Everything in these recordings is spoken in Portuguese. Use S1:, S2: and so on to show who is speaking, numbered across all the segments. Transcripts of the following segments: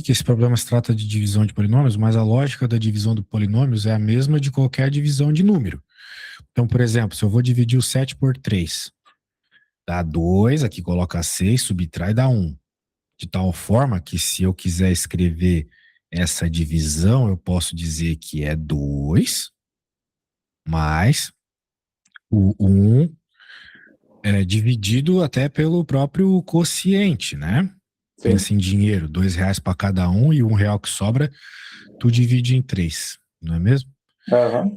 S1: que esse problema se trata de divisão de polinômios, mas a lógica da divisão de polинômios é a mesma de qualquer divisão de número. Então, por exemplo, se eu vou dividir o 7 por 3, dá 2, aqui coloca 6, subtrai, dá 1. De tal forma que se eu quiser escrever essa divisão, eu posso dizer que é 2 mais o 1 dividido até pelo próprio quociente, né?
S2: Sim.
S1: Pensa em dinheiro, R$2 para cada um e R$1 que sobra, tu divide em 3, não é mesmo?
S2: Aham.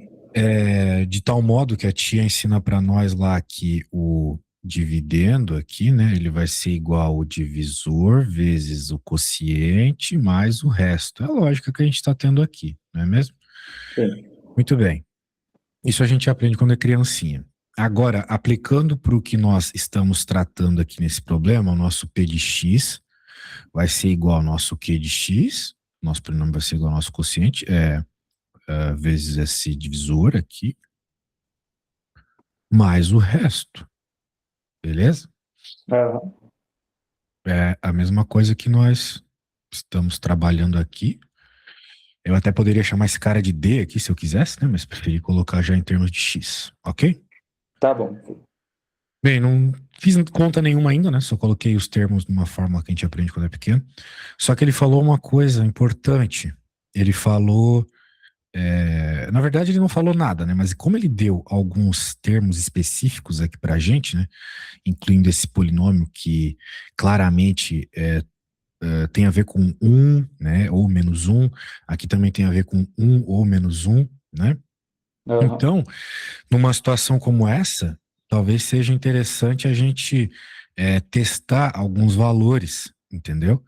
S1: De tal modo que a tia ensina para nós lá que o dividendo aqui, né, ele vai ser igual ao divisor vezes o quociente mais o resto. É a lógica que a gente está tendo aqui, não é mesmo?
S2: Sim.
S1: Muito bem. Isso a gente aprende quando é criancinha. Agora, aplicando para o que nós estamos tratando aqui nesse problema, o nosso P de x vai ser igual ao nosso Q de x, nosso polinômio vai ser igual ao nosso quociente, vezes esse divisor aqui, mais o resto. Beleza?
S2: Aham.
S1: É a mesma coisa que nós estamos trabalhando aqui. Eu até poderia chamar esse cara de D aqui se eu quisesse, né? Mas preferi colocar já em termos de X, ok?
S2: Tá bom.
S1: Bem, não fiz conta nenhuma ainda, né? Só coloquei os termos de uma forma que a gente aprende quando é pequeno. Só que ele falou uma coisa importante. Ele falou. Na verdade, ele não falou nada, né? Mas como ele deu alguns termos específicos aqui pra gente, né? Incluindo esse polinômio que claramente tem a ver com 1, né? Ou menos 1. Aqui também tem a ver com 1 ou menos 1, né?
S2: Aham.
S1: Então, numa situação como essa, talvez seja interessante a gente testar alguns valores, entendeu?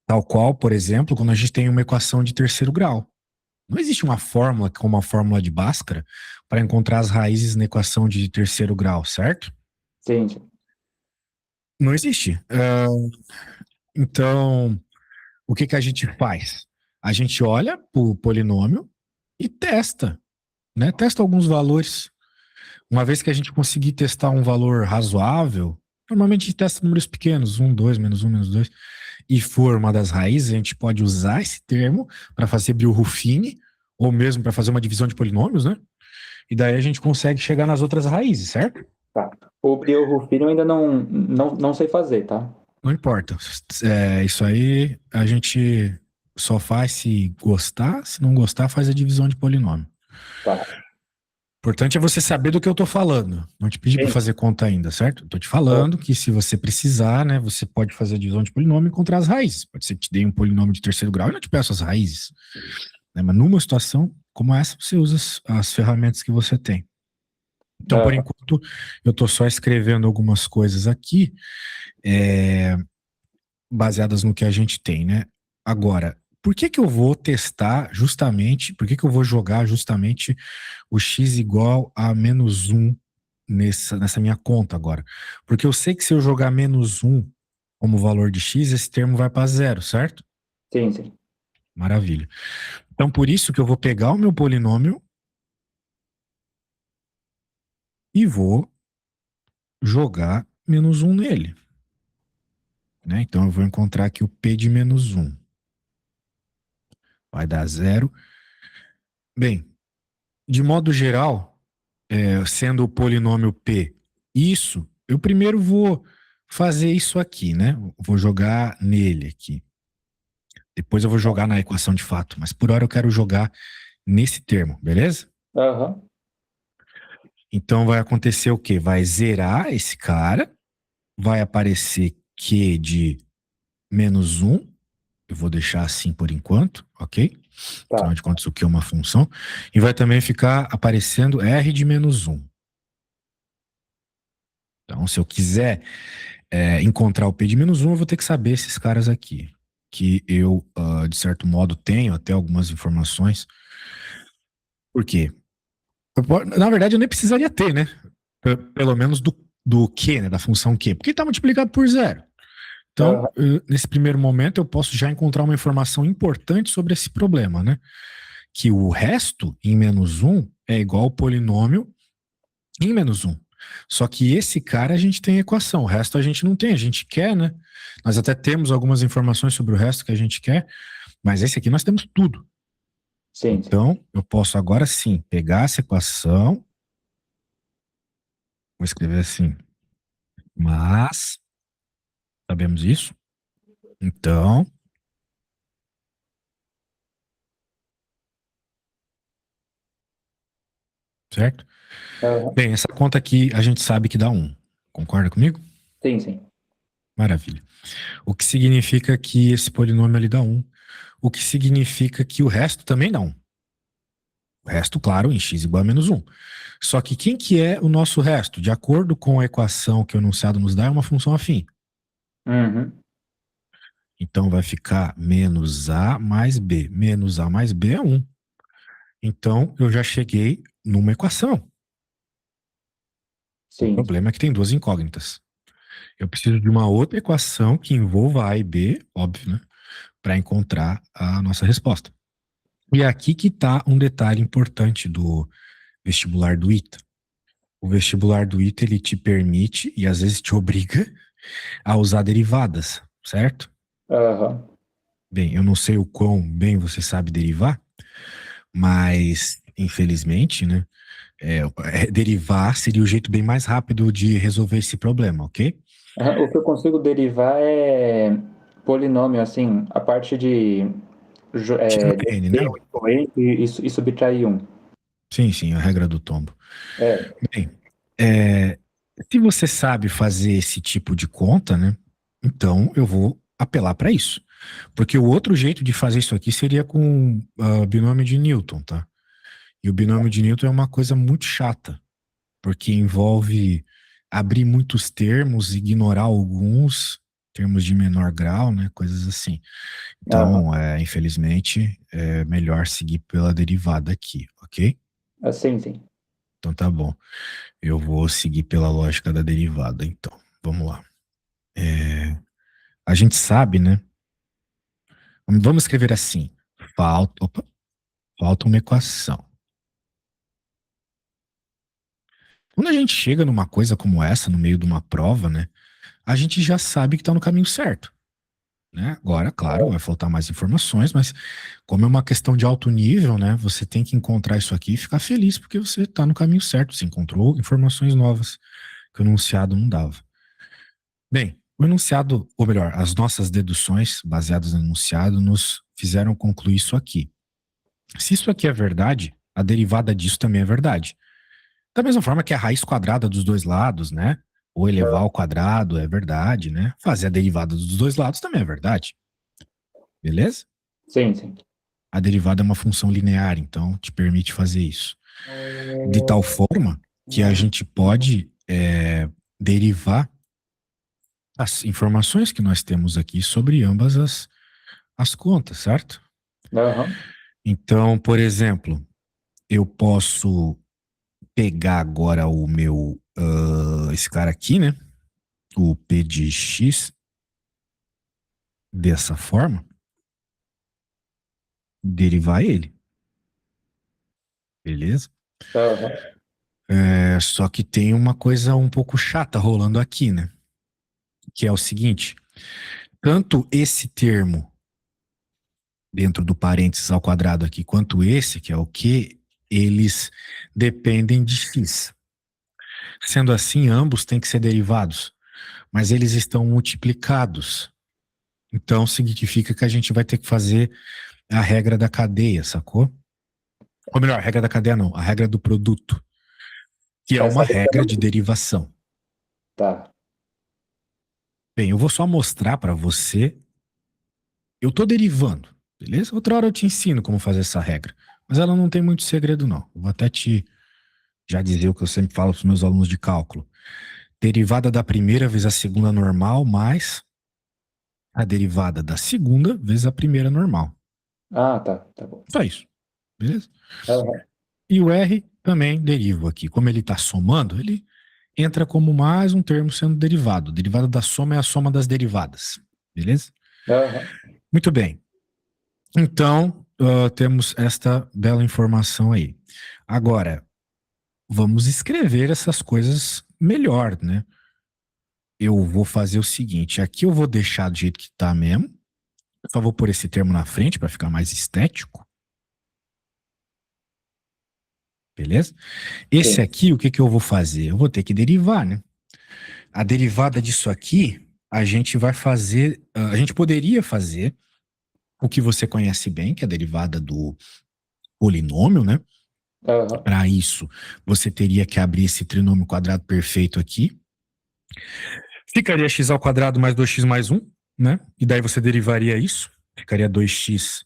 S1: Tal qual, por exemplo, quando a gente tem uma equação de terceiro grau. Não existe uma fórmula como a fórmula de Bhaskara para encontrar as raízes na equação de terceiro grau, certo?
S2: Sim, sim.
S1: Não existe. Então, o que que a gente faz? A gente olha para o polinômio e testa, né? Testa alguns valores. Uma vez que a gente conseguir testar um valor razoável, normalmente a gente testa números pequenos, 1, 2, -1, -2, e for uma das raízes, a gente pode usar esse termo para fazer Brillouin, ou mesmo para fazer uma divisão de polinômios, né? E daí a gente consegue chegar nas outras raízes, certo?
S2: Tá. O Brio-Ruffino eu ainda não sei fazer, tá?
S1: Não importa. Isso aí a gente só faz se gostar, se não gostar, faz a divisão de polinômio.
S2: Tá.
S1: O importante é você saber do que eu tô falando. Não te pedi para
S2: Sim.
S1: fazer conta ainda, certo? Eu tô te falando que se você precisar, né, você pode fazer a divisão de polinômio e encontrar as raízes. Pode ser que te dê um polinômio de terceiro grau e não te peço as raízes. Né? Mas numa situação como essa, você usa as ferramentas que você tem. Então, por
S2: Aham.
S1: enquanto, eu tô só escrevendo algumas coisas aqui, baseadas no que a gente tem, né? Agora, por que que eu vou testar justamente, por que que eu vou jogar justamente o x igual a menos 1 nessa minha conta agora? Porque eu sei que se eu jogar menos 1 como valor de x, esse termo vai para zero, certo?
S2: Sim, sim.
S1: Maravilha. Então, por isso que eu vou pegar o meu polinômio e vou jogar menos 1 nele. Né? Então, eu vou encontrar aqui o p de menos 1. Vai dar zero. Bem, de modo geral, sendo o polinômio p isso, eu primeiro vou fazer isso aqui, né? Vou jogar nele aqui. Depois eu vou jogar na equação de fato, mas por hora eu quero jogar nesse termo, beleza?
S2: Aham.
S1: Então vai acontecer o quê? Vai zerar esse cara, vai aparecer Q de menos 1, eu vou deixar assim por enquanto, ok?
S2: Tá.
S1: Afinal de contas, o Q é uma função, e vai também ficar aparecendo R de menos 1. Então, se eu quiser encontrar o P de menos 1, eu vou ter que saber esses caras aqui, que eu, de certo modo, tenho até algumas informações. Por quê? Na verdade, eu nem precisaria ter, né? Pelo menos do Q, né? Da função Q, porque está multiplicado por zero. Então,
S2: Aham.
S1: nesse primeiro momento, eu posso já encontrar uma informação importante sobre esse problema, né? Que o resto, em menos 1, é igual ao polinômio em menos 1. Só que esse cara a gente tem equação, o resto a gente não tem, a gente quer, né? Nós até temos algumas informações sobre o resto que a gente quer, mas esse aqui nós temos tudo.
S2: Sim, sim.
S1: Então, eu posso agora sim pegar essa equação, vou escrever assim, mas, sabemos isso? Então, certo?
S2: Aham.
S1: Bem, essa conta aqui a gente sabe que dá 1. Concorda comigo?
S2: Sim, sim.
S1: Maravilha. O que significa que esse polinômio ali dá 1. O que significa que o resto também dá 1. O resto, claro, em x igual a menos 1. Só que quem que é o nosso resto? De acordo com a equação que o enunciado nos dá, é uma função afim.
S2: Uhum.
S1: Então vai ficar menos a mais b. Menos a mais b é 1. Então eu já cheguei numa equação. O
S2: Sim, sim.
S1: problema é que tem duas incógnitas. Eu preciso de uma outra equação que envolva a e b, óbvio, né? Para encontrar a nossa resposta. E é aqui que está um detalhe importante do vestibular do ITA. O vestibular do ITA, ele te permite e às vezes te obriga a usar derivadas, certo?
S2: Aham.
S1: Bem, eu não sei o quão bem você sabe derivar, mas infelizmente, né? Derivar seria o jeito bem mais rápido de resolver esse problema, ok?
S2: Aham. O que eu consigo derivar é polinômio, assim, a parte de
S1: Tirando n, né?
S2: descer o expoente e subtrair um.
S1: Sim, sim, a regra do tombo.
S2: É.
S1: Bem, é, se você sabe fazer esse tipo de conta, né? Então eu vou apelar para isso. Porque o outro jeito de fazer isso aqui seria com binômio de Newton, tá? E o binômio de Newton é uma coisa muito chata, porque envolve abrir muitos termos, ignorar alguns, termos de menor grau, né? Coisas assim.
S2: Aham.
S1: Então, infelizmente, é melhor seguir pela derivada aqui, ok?
S2: Sim, sim.
S1: Então tá bom. Eu vou seguir pela lógica da derivada, então. Vamos lá. É, a gente sabe, né? Vamos escrever assim. Opa, falta uma equação. Quando a gente chega numa coisa como essa, no meio de uma prova, né? A gente já sabe que está no caminho certo, né? Agora, claro, vai faltar mais informações, mas como é uma questão de alto nível, né? Você tem que encontrar isso aqui e ficar feliz porque você está no caminho certo. Você encontrou informações novas que o enunciado não dava. Bem, o enunciado, ou melhor, as nossas deduções baseadas no enunciado nos fizeram concluir isso aqui. Se isso aqui é verdade, a derivada disso também é verdade. Da mesma forma que a raiz quadrada dos dois lados, né? Ou elevar ao quadrado é verdade, né? Fazer a derivada dos dois lados também é verdade. Beleza?
S2: Sim, sim.
S1: A derivada é uma função linear, então te permite fazer isso. De tal forma que a gente pode derivar as informações que nós temos aqui sobre ambas as contas, certo?
S2: Aham.
S1: Então, por exemplo, eu posso pegar agora o meu, esse cara aqui, né? O P de X, dessa forma, derivar ele, beleza?
S2: Aham.
S1: Só que tem uma coisa um pouco chata rolando aqui, né? Que é o seguinte: tanto esse termo dentro do parênteses ao quadrado aqui, quanto esse, que é o Q, eles dependem de x. Sendo assim, ambos têm que ser derivados, mas eles estão multiplicados. Então, significa que a gente vai ter que fazer a regra da cadeia, sacou? Ou melhor, a regra da cadeia não, a regra do produto, que é
S2: Essa
S1: uma
S2: letra
S1: regra de
S2: não.
S1: derivação.
S2: Tá.
S1: Bem, eu vou só mostrar para você. Eu tô derivando, beleza? Outra hora eu te ensino como fazer essa regra. Mas ela não tem muito segredo, não. Eu vou até te já dizer o que eu sempre falo para os meus alunos de cálculo. Derivada da primeira vezes a segunda normal, mais a derivada da segunda vezes a primeira normal.
S2: Ah, tá. Tá bom.
S1: Só isso, beleza?
S2: Aham.
S1: E o R também deriva aqui. Como ele está somando, ele entra como mais um termo sendo derivado. Derivada da soma é a soma das derivadas, beleza?
S2: Aham.
S1: Muito bem. Então, temos esta bela informação aí. Agora, vamos escrever essas coisas melhor, né? Eu vou fazer o seguinte, aqui eu vou deixar do jeito que tá mesmo, só vou pôr esse termo na frente para ficar mais estético, beleza? Esse
S2: Sim.
S1: aqui, o que que eu vou fazer? Eu vou ter que derivar, né? A derivada disso aqui, a gente vai fazer, a gente poderia fazer o que você conhece bem, que é a derivada do polinômio, né?
S2: Aham.
S1: Para isso, você teria que abrir esse trinômio quadrado perfeito aqui. Ficaria x ao quadrado mais 2x mais 1, né? E daí você derivaria isso. Ficaria 2x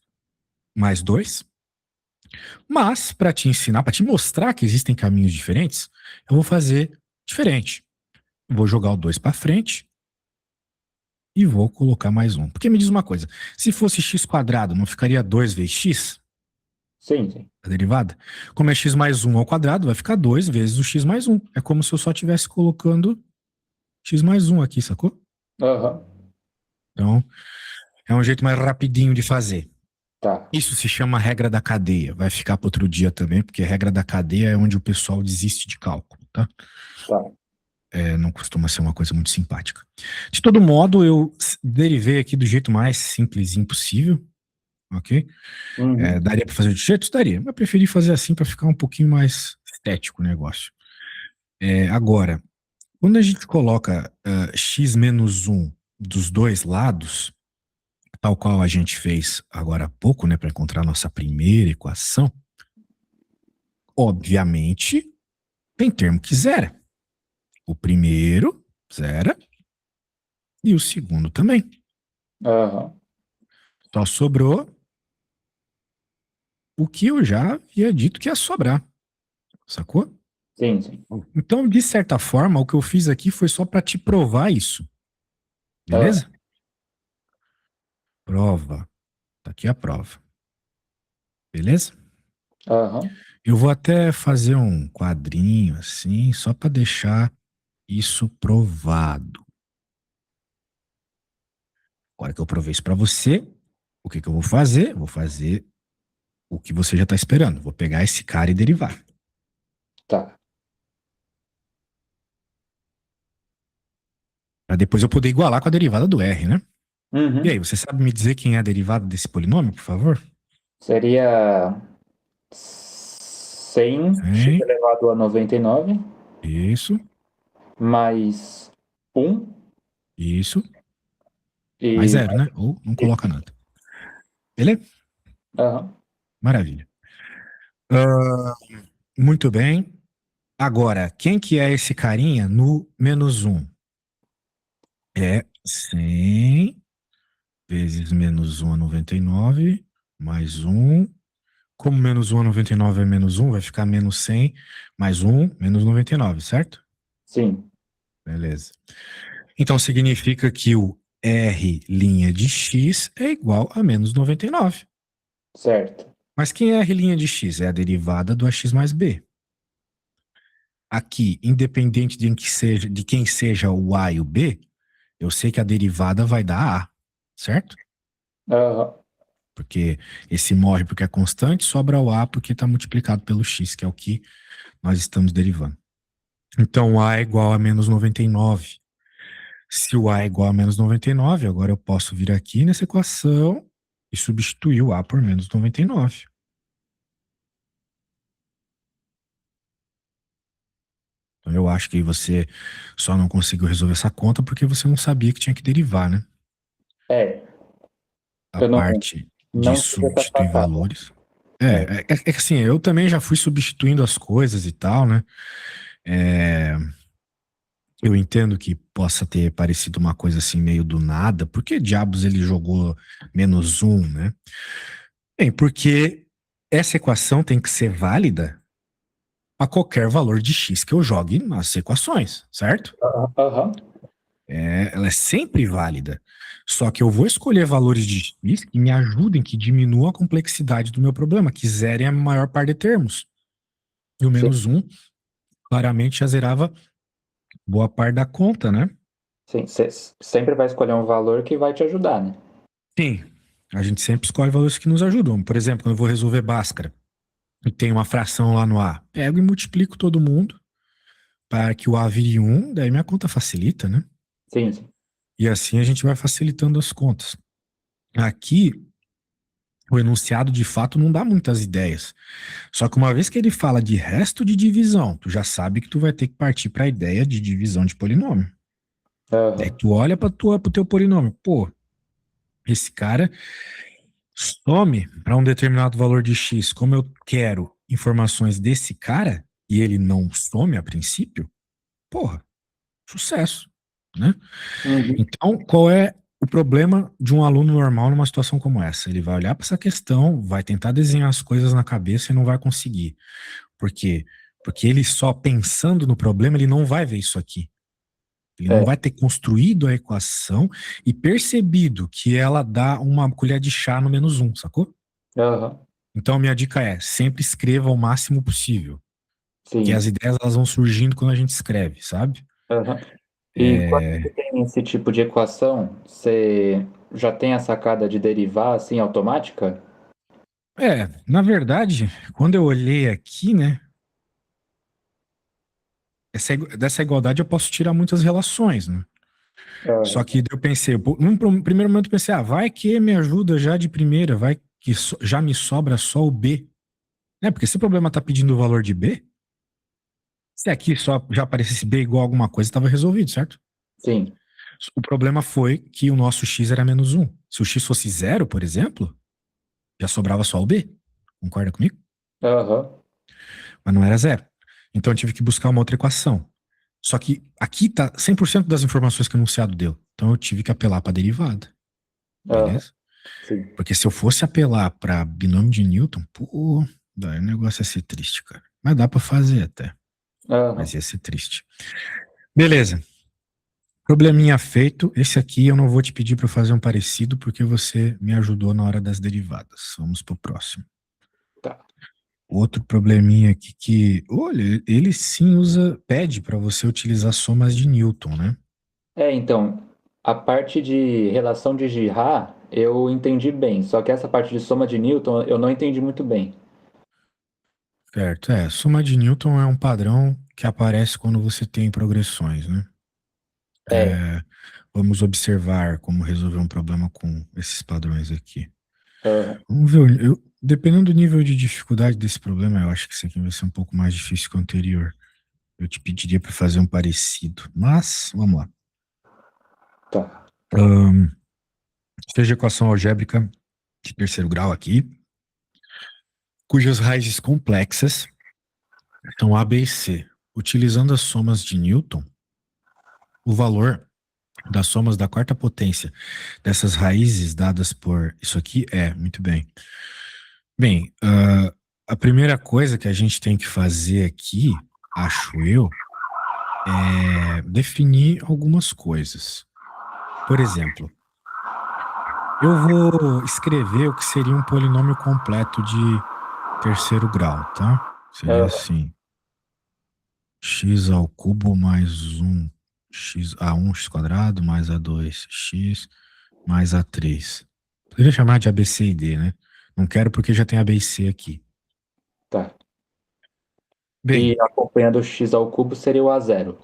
S1: mais 2. Mas, para te ensinar, para te mostrar que existem caminhos diferentes, eu vou fazer diferente. Vou jogar o 2 para frente e vou colocar mais 1. Porque me diz uma coisa, se fosse x quadrado, não ficaria 2 vezes x,
S2: Sim, sim.
S1: a derivada? Como é x mais 1 ao quadrado, vai ficar 2 vezes o x mais 1. É como se eu só estivesse colocando x mais 1 aqui, sacou?
S2: Aham.
S1: Então, é um jeito mais rapidinho de fazer.
S2: Tá.
S1: Isso se chama regra da cadeia. Vai ficar para outro dia também, porque a regra da cadeia é onde o pessoal desiste de cálculo, tá?
S2: Tá.
S1: Não costuma ser uma coisa muito simpática. De todo modo, eu derivei aqui do jeito mais simplesinho possível, ok?
S2: Uhum.
S1: Daria para fazer de jeito? Daria, mas eu preferi fazer assim para ficar um pouquinho mais estético o negócio. Agora, quando a gente coloca x menos 1 dos dois lados, tal qual a gente fez agora há pouco, né, para encontrar a nossa primeira equação, obviamente, tem termo que zera. O primeiro zera e o segundo também.
S2: Aham.
S1: Só sobrou o que eu já havia dito que ia sobrar, sacou?
S2: Sim, sim.
S1: Então, de certa forma, o que eu fiz aqui foi só para te provar isso,
S2: Aham.
S1: beleza? Prova. Tá aqui a prova, beleza?
S2: Aham.
S1: Eu vou até fazer um quadrinho assim, só para deixar isso provado. Agora que eu provei isso para você, o que que eu vou fazer? Vou fazer o que você já está esperando. Vou pegar esse cara e derivar.
S2: Tá.
S1: Para depois eu poder igualar com a derivada do R, né? E aí,
S2: Uhum.
S1: você sabe me dizer quem é a derivada desse polinômio, por favor?
S2: Seria 100 x
S1: 100,
S2: elevado a 99
S1: isso,
S2: mais um
S1: isso. Mais
S2: e
S1: zero, né? Ou não
S2: mais.
S1: coloca nada. Beleza?
S2: Aham.
S1: Maravilha. Ah, muito bem. Agora, quem que é esse carinha no menos um? É 100 vezes menos 1 é 99, mais um. Como menos 1 é 99 é menos um, vai ficar menos 100, mais um, menos 99, certo?
S2: Sim.
S1: Beleza. Então significa que o R' de x é igual a menos 99.
S2: Certo.
S1: Mas quem é R' de x? É a derivada do ax mais b. Aqui, independente de quem seja o a e o b, eu sei que a derivada vai dar a, certo?
S2: Aham.
S1: Porque esse morre porque é constante, sobra o a porque está multiplicado pelo x, que é o que nós estamos derivando. Então, a é igual a menos 99. Se o a é igual a menos 99, agora eu posso vir aqui nessa equação e substituir o a por menos 99. Então, eu acho que você só não conseguiu resolver essa conta porque você não sabia que tinha que derivar, né?
S2: É,
S1: A
S2: eu
S1: parte de
S2: não tive essa
S1: substituir
S2: sacada.
S1: valores.
S2: É.
S1: É que assim, eu também já fui substituindo as coisas e tal, né? É, eu entendo que possa ter parecido uma coisa assim meio do nada. Por que diabos ele jogou menos um, né? Bem, porque essa equação tem que ser válida a qualquer valor de x que eu jogue nas equações, certo?
S2: Aham. Aham.
S1: Ela é sempre válida. Só que eu vou escolher valores de x que me ajudem, que diminuam a complexidade do meu problema, que zerem a maior par de termos. E o
S2: Sim,
S1: menos um claramente já zerava boa parte da conta, né?
S2: sim. Você sempre vai escolher um valor que vai te ajudar, né?
S1: Sim, a gente sempre escolhe valores que nos ajudam. Por exemplo, quando eu vou resolver Bhaskara e tem uma fração lá no A, pego e multiplico todo mundo, para que o A vire 1, daí minha conta facilita, né?
S2: Sim, sim.
S1: E assim a gente vai facilitando as contas. Aqui, o enunciado de fato não dá muitas ideias. Só que uma vez que ele fala de resto de divisão, tu já sabe que tu vai ter que partir para a ideia de divisão de polinômio. Daí
S2: Aham.
S1: tu olha para pro teu polinômio, pô, esse cara some para um determinado valor de x, como eu quero informações desse cara e ele não some a princípio, porra, sucesso, né?
S2: Uhum.
S1: Então, qual é o problema de um aluno normal numa situação como essa? Ele vai olhar para essa questão, vai tentar desenhar as coisas na cabeça e não vai conseguir. Por quê? Porque ele só pensando no problema, ele não vai ver isso aqui. Ele não
S2: É.
S1: vai ter construído a equação e percebido que ela dá uma colher de chá no menos um, sacou?
S2: Aham.
S1: Então, a minha dica é, sempre escreva o máximo possível. Que as
S2: Sim.
S1: ideias elas vão surgindo quando a gente escreve, sabe?
S2: Aham. E quando você
S1: É,
S2: tem esse tipo de equação, você já tem a sacada de derivar assim automática?
S1: na verdade, quando eu olhei aqui, né, dessa igualdade eu posso tirar muitas relações, né? Só
S2: Aham.
S1: que daí eu pensei, num primeiro momento eu pensei, vai que me ajuda já de primeira, vai que já me sobra só o B, né? Porque se o problema tá pedindo o valor de B, se aqui só já aparecesse B igual a alguma coisa, estava resolvido, certo?
S2: Sim.
S1: O problema foi que o nosso X era menos um. Se o X fosse zero, por exemplo, já sobrava só o B. Concorda comigo?
S2: Aham.
S1: Mas não era zero. Então eu tive que buscar uma outra equação. Só que aqui tá 100% das informações que o enunciado deu. Então eu tive que apelar para a derivada.
S2: Aham.
S1: Beleza?
S2: Sim.
S1: Porque se eu fosse apelar para binômio de Newton, pô, daí o negócio ia ser triste, cara. Mas dá para fazer até. Mas
S2: Aham.
S1: ia ser triste. Beleza. Probleminha feito. Esse aqui eu não vou te pedir para fazer um parecido, porque você me ajudou na hora das derivadas. Vamos pro próximo.
S2: Tá.
S1: Outro probleminha aqui que, olha, ele sim pede para você utilizar somas de Newton, né?
S2: Então, a parte de relação de Girard eu entendi bem, só que essa parte de soma de Newton eu não entendi muito bem.
S1: Certo, soma de Newton é um padrão que aparece quando você tem progressões, né?
S2: É.
S1: Vamos observar como resolver um problema com esses padrões aqui.
S2: Aham.
S1: Vamos ver, dependendo do nível de dificuldade desse problema, eu acho que esse aqui vai ser um pouco mais difícil que o anterior. Eu te pediria para fazer um parecido, mas vamos lá.
S2: Tá.
S1: Seja equação algébrica de terceiro grau aqui, cujas raízes complexas são A, B e C. Utilizando as somas de Newton, o valor das somas da quarta potência dessas raízes dadas por isso aqui muito bem. Bem, a primeira coisa que a gente tem que fazer aqui, acho eu, é definir algumas coisas. Por exemplo, eu vou escrever o que seria um polinômio completo de terceiro grau, tá? Seria
S2: Aham.
S1: assim, x ao cubo mais um x a1 x quadrado mais a2 x mais a3. Poderia chamar de A, B, C e D, né? Não quero porque já tem A, B e C aqui.
S2: Tá. E
S1: Bem,
S2: acompanhando o x ao cubo seria o a zero.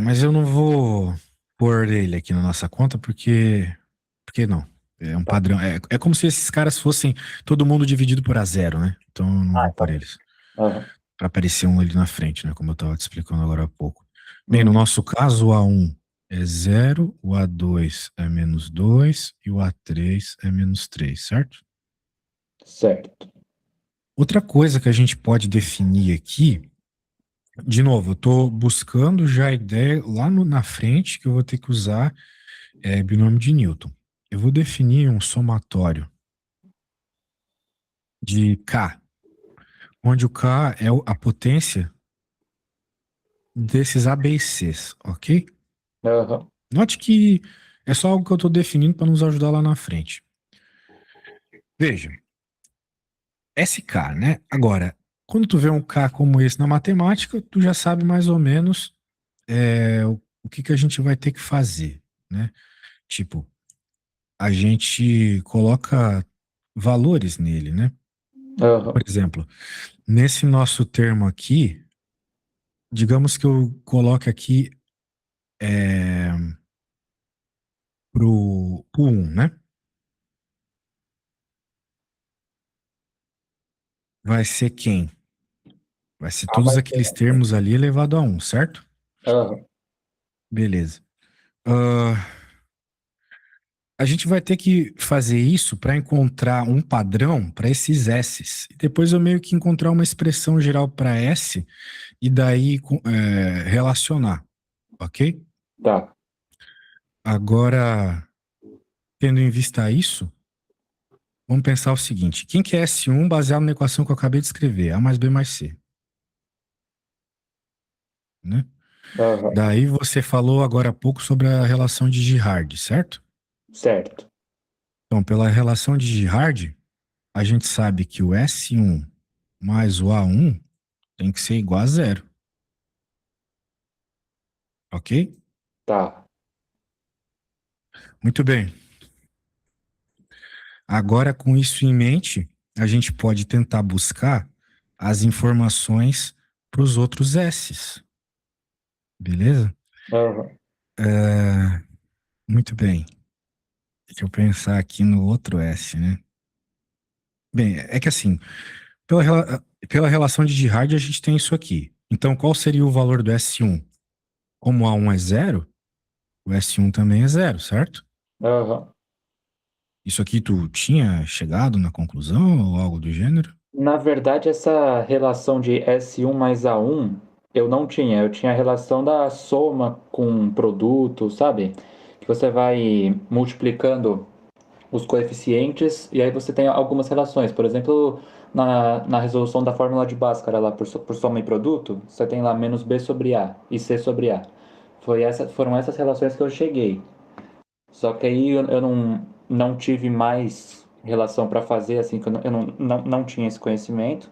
S1: mas eu não vou pôr ele aqui na nossa conta porque não. É um
S2: Tá.
S1: padrão. É como se esses caras fossem todo mundo dividido por a zero, né? Então eu não
S2: Ah,
S1: vou pôr
S2: então.
S1: eles.
S2: Aham.
S1: Para aparecer um ali na frente, né? Como eu estava te explicando agora há pouco. Bem, no
S2: Uhum.
S1: nosso caso, o A1 é zero, o A2 é menos 2 e o A3 é menos 3, certo?
S2: Certo.
S1: Outra coisa que a gente pode definir aqui, de novo, eu estou buscando já a ideia lá na frente que eu vou ter que usar binômio de Newton. Eu vou definir um somatório de K, onde o K é a potência desses A, B e Cs, ok?
S2: Aham.
S1: Note que é só algo que eu estou definindo para nos ajudar lá na frente. Veja, SK, né? Agora, quando tu vê um K como esse na matemática, tu já sabe mais ou menos o que a gente vai ter que fazer, né? Tipo, a gente coloca valores nele, né? Por
S2: Aham.
S1: exemplo, nesse nosso termo aqui, digamos que eu coloque aqui é, pro 1, né? Vai ser quem? Vai ser
S2: A
S1: todos
S2: mais
S1: aqueles termos ali elevado a 1, certo?
S2: Aham,
S1: Beleza. Ah, a gente vai ter que fazer isso para encontrar um padrão para esses S's. E depois eu meio que encontrar uma expressão geral para S e daí relacionar, ok?
S2: tá.
S1: Agora, tendo em vista isso, vamos pensar o seguinte: quem que é S1 baseado na equação que eu acabei de escrever? A mais B mais C, né?
S2: Aham,
S1: Daí você falou agora há pouco sobre a relação de Girard, certo?
S2: certo.
S1: Então, pela relação de Girard, a gente sabe que o S1 mais o A1 tem que ser igual a zero, ok?
S2: Tá.
S1: Muito bem. Agora, com isso em mente, a gente pode tentar buscar as informações para os outros S's, beleza?
S2: Aham.
S1: Muito bem. Deixa eu pensar aqui no outro S, né? Bem, é que assim, pela relação de Girard, a gente tem isso aqui. Então, qual seria o valor do S1? Como A1 é zero, o S1 também é zero, certo?
S2: Aham.
S1: Isso aqui tu tinha chegado na conclusão ou algo do gênero?
S2: Na verdade, essa relação de S1 mais A1 eu não tinha. Eu tinha a relação da soma com produto, sabe? Que você vai multiplicando os coeficientes e aí você tem algumas relações. Por exemplo, na resolução da fórmula de Bhaskara lá por soma e produto, você tem lá menos B sobre A e C sobre A. Foram essas relações que eu cheguei. Só que aí eu não tive mais relação para fazer, assim, que eu não tinha esse conhecimento.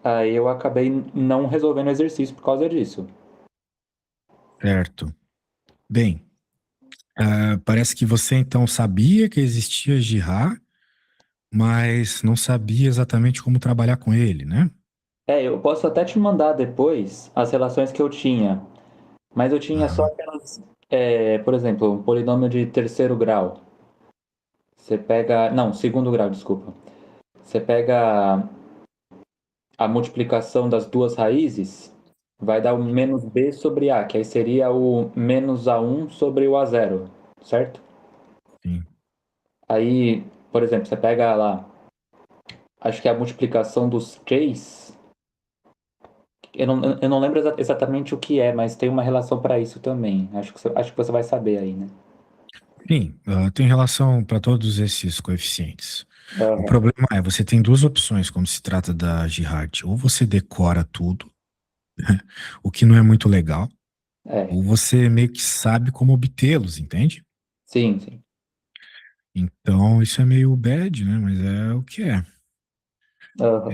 S2: Aí eu acabei não resolvendo o exercício por causa disso.
S1: Certo. Bem, parece que você então sabia que existia Jira, mas não sabia exatamente como trabalhar com ele, né?
S2: Eu posso até te mandar depois as relações que eu tinha, mas eu tinha só
S1: Aham,
S2: aquelas, por exemplo, um polinômio de terceiro grau. Você pega, não, segundo grau, desculpa. Você pega a multiplicação das duas raízes, vai dar o menos b sobre a, que aí seria o menos a1 sobre o a0, certo?
S1: sim.
S2: Aí, por exemplo, você pega lá, acho que é a multiplicação dos 3. Eu não lembro exatamente o que é, mas tem uma relação para isso também. Acho que você vai saber aí, né?
S1: Sim, tem relação para todos esses coeficientes. O
S2: Aham.
S1: problema é, você tem duas opções quando se trata da Girard. Ou você decora tudo, o que não é muito legal,
S2: É,
S1: ou você meio que sabe como obtê-los, entende?
S2: sim, sim.
S1: Então, isso é meio bad, né? Mas é o que é.
S2: Aham.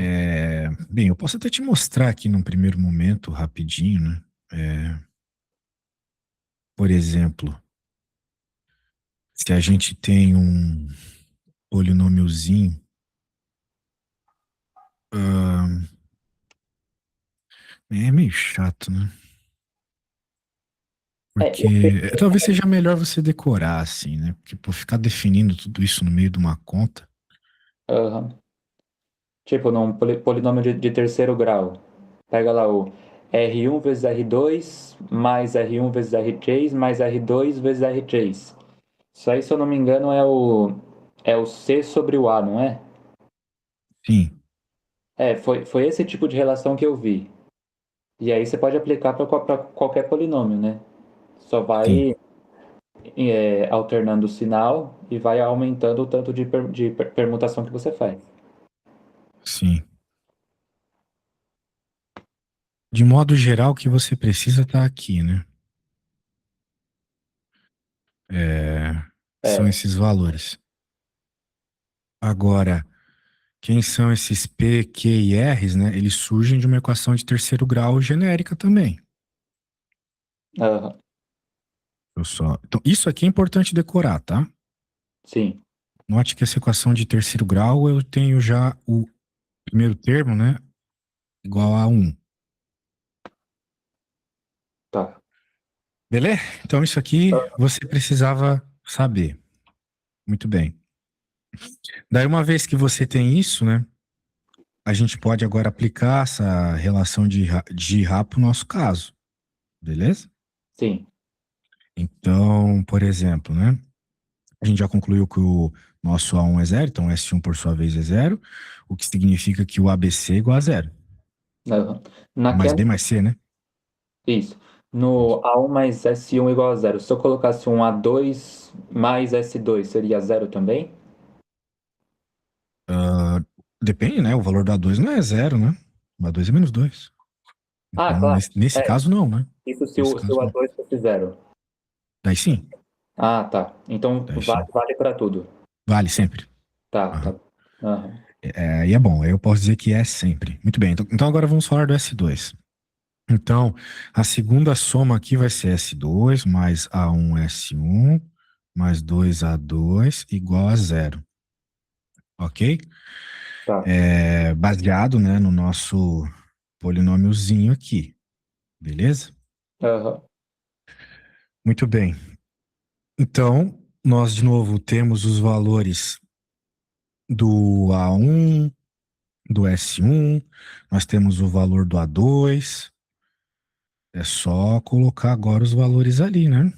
S1: Bem, eu posso até te mostrar aqui num primeiro momento, rapidinho, né? Por exemplo, se a gente tem um polinômiozinho, ah, é meio chato, né?
S2: Eu
S1: Porque
S2: pensei,
S1: talvez seja melhor você decorar, assim, né? Porque, pô, ficar definindo tudo isso no meio de uma conta.
S2: aham. Tipo, num polinômio de terceiro grau. Pega lá o R1 vezes R2 mais R1 vezes R3 mais R2 vezes R3. Isso aí, se eu não me engano, é o C sobre o A, não é?
S1: Sim,
S2: Foi esse tipo de relação que eu vi. E aí você pode aplicar para qualquer polinômio, né? Só
S1: sim,
S2: vai alternando o sinal e vai aumentando o tanto de permutação que você faz.
S1: sim. De modo geral, o que você precisa tá aqui, né? É, são
S2: É,
S1: esses valores. Agora, quem são esses P, Q e R's, né? Eles surgem de uma equação de terceiro grau genérica também.
S2: aham,
S1: Então, isso aqui é importante decorar, tá?
S2: sim,
S1: Note que essa equação de terceiro grau eu tenho já o primeiro termo, né? Igual a um.
S2: Tá.
S1: Beleza? Então isso aqui você precisava saber. Muito bem. Daí uma vez que você tem isso, né? A gente pode agora aplicar essa relação de Ra para o nosso caso. Beleza?
S2: Sim.
S1: Então, por exemplo, né? A gente já concluiu que o nosso A1 é zero, então S1 por sua vez é zero, o que significa que o ABC é igual a zero.
S2: Aham.
S1: Mais
S2: Naquela.
S1: B mais C, né?
S2: Isso. No A1 mais S1 igual a zero. Se eu colocasse um A2 mais S2, seria zero também?
S1: Depende, né? O valor do A2 não é zero, né? O A2 é menos 2.
S2: Ah,
S1: Então,
S2: claro.
S1: nesse
S2: É,
S1: caso, não, né?
S2: isso se
S1: Nesse
S2: o
S1: caso, não.
S2: A2 fosse zero.
S1: Daí sim.
S2: Ah, tá. Então
S1: Daí
S2: vale,
S1: sim.
S2: vale para tudo.
S1: Vale sempre.
S2: Tá,
S1: Aham.
S2: tá. Aham.
S1: E é bom, eu posso dizer que é sempre. Muito bem, então agora vamos falar do S2. Então, a segunda soma aqui vai ser S2 mais A1 S1 mais 2A2 igual a zero, ok?
S2: Tá.
S1: Baseado, né, no nosso polinômiozinho aqui, beleza?
S2: Aham.
S1: Muito bem. Então, nós de novo temos os valores do A1, do S1, nós temos o valor do A2. É só colocar agora os valores ali, né?